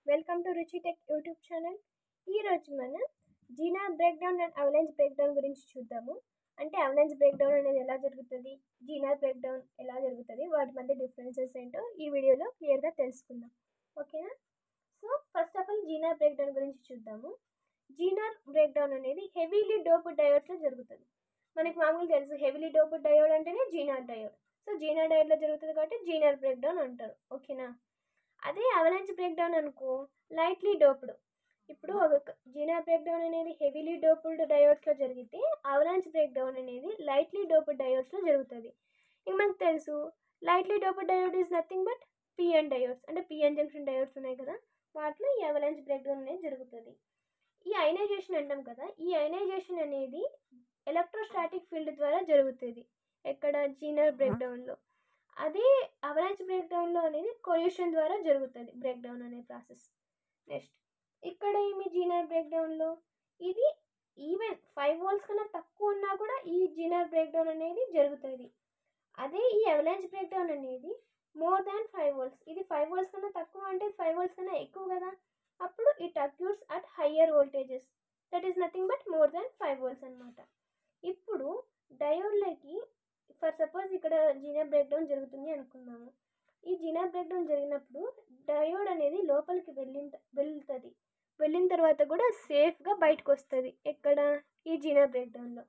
Welcome to రుచి tech YouTube channel. ఈరోజు మనం జీనార్ బ్రేక్డౌన్ అండ్ అవలాంజ్ బ్రేక్డౌన్ గురించి చూద్దాము. అంటే అవలాంజ్ బ్రేక్డౌన్ అనేది ఎలా జరుగుతుంది, జీనార్ బ్రేక్డౌన్ ఎలా జరుగుతుంది, వాటి మధ్య డిఫరెన్సెస్ ఏంటో ఈ వీడియోలో క్లియర్గా తెలుసుకుందాం. ఓకేనా? So first of all Zener breakdown గురించి చూద్దాము. జీనార్ బ్రేక్డౌన్ అనేది హెవీలీ డోప్డ్ డయోడ్స్లో జరుగుతుంది. మనకి మామూలుగా తెలుసు హెవీలీ డోప్డ్ డయోడ్ అంటేనే జీనార్ డయోడ్. సో జీనార్ డయోడ్లో జరుగుతుంది కాబట్టి జీనార్ బ్రేక్డౌన్ అంటారు. ఓకేనా? అదే అవలాంజ్ బ్రేక్డౌన్ అనుకో లైట్లీ డోప్డ్. ఇప్పుడు ఒక జీనార్ బ్రేక్డౌన్ అనేది హెవీలీ డోప్డ్ డయోడ్స్లో జరిగితే అవలాంజ్ బ్రేక్డౌన్ అనేది లైట్లీ డోప్డ్ డయోడ్స్లో జరుగుతుంది. ఇంక మనకు తెలుసు lightly doped diode is nothing but PN diodes. అంటే పిఎన్ జంక్షన్ డయోడ్స్ ఉన్నాయి కదా, వాటిలో ఈ అవలాంజ్ బ్రేక్డౌన్ అనేది జరుగుతుంది. ఈ అయనైజేషన్ అంటాం కదా, ఈ అయనైజేషన్ అనేది ఎలక్ట్రోస్టాటిక్ ఫీల్డ్ ద్వారా జరుగుతుంది. ఎక్కడ? జీనార్ బ్రేక్డౌన్లో. అదే అవలాంజ్ బ్రేక్డౌన్లో అనేది కొల్యూషన్ ద్వారా జరుగుతుంది బ్రేక్డౌన్ అనే ప్రాసెస్. నెక్స్ట్ ఇక్కడ ఏమి జీనార్ బ్రేక్డౌన్లో ఇది ఈవెన్ 5 volts కన్నా తక్కువ ఉన్నా కూడా ఈ జీనార్ బ్రేక్డౌన్ అనేది జరుగుతుంది. అదే ఈ అవలాంజ్ బ్రేక్డౌన్ అనేది మోర్ దాన్ 5 volts. ఇది 5 volts కన్నా తక్కువ అంటే 5 volts కన్నా ఎక్కువ కదా, అప్పుడు it occurs at higher voltages. That is nothing but more than 5 volts అనమాట. ఇప్పుడు డయోడ్లకి ఫర్ సపోజ్ ఇక్కడ జీనార్ బ్రేక్డౌన్ జరుగుతుంది అనుకున్నాము. ఈ జీనార్ బ్రేక్డౌన్ జరిగినప్పుడు డయోడ్ అనేది లోపలికి వెళ్తుంది. వెళ్ళిన తర్వాత కూడా సేఫ్గా బయటకు వస్తుంది. ఎక్కడ? ఈ జీనార్ బ్రేక్డౌన్లో.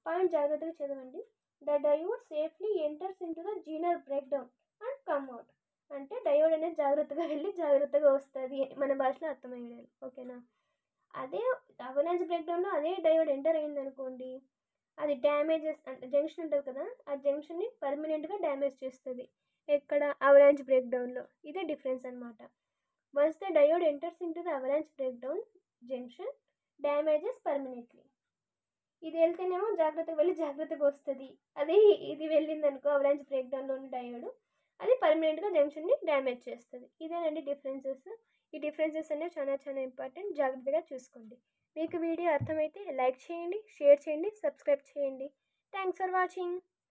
పాయింట్ జాగ్రత్తగా చదవండి. The diode safely enters into the Zener breakdown and come out. అంటే డయోడ్ అనేది జాగ్రత్తగా వెళ్ళి జాగ్రత్తగా వస్తుంది, మన భాషలో అర్థమయ్యేది. ఓకేనా? అదే అవలాంజ్ బ్రేక్డౌన్లో అదే డయోడ్ ఎంటర్ అయింది అనుకోండి, అది డ్యామేజెస్ అంటే జంక్షన్ ఉంటుంది కదా, ఆ జంక్షన్ని పర్మనెంట్గా డ్యామేజ్ చేస్తుంది. ఎక్కడ? అవలాంజ్ బ్రేక్డౌన్లో. ఇదే డిఫరెన్స్ అనమాట. Once the diode enters into the avalanche breakdown junction damages permanently. ఇది వెళ్తేనేమో జాగ్రత్తగా వెళ్ళి జాగ్రత్తగా వస్తుంది. అదే ఇది వెళ్ళింది అనుకో అవలాంజ్ బ్రేక్డౌన్లోని డయోడ్, అది పర్మనెంట్గా జంక్షన్ని డ్యామేజ్ చేస్తుంది. ఇదేనండి డిఫరెన్సెస్. ఈ డిఫరెన్సెస్ అనేవి చాలా చాలా ఇంపార్టెంట్, జాగ్రత్తగా చూసుకోండి. మీకు వీడియో అర్థమైతే లైక్ చేయండి, షేర్ చేయండి, సబ్స్క్రైబ్ చేయండి. Thanks for watching.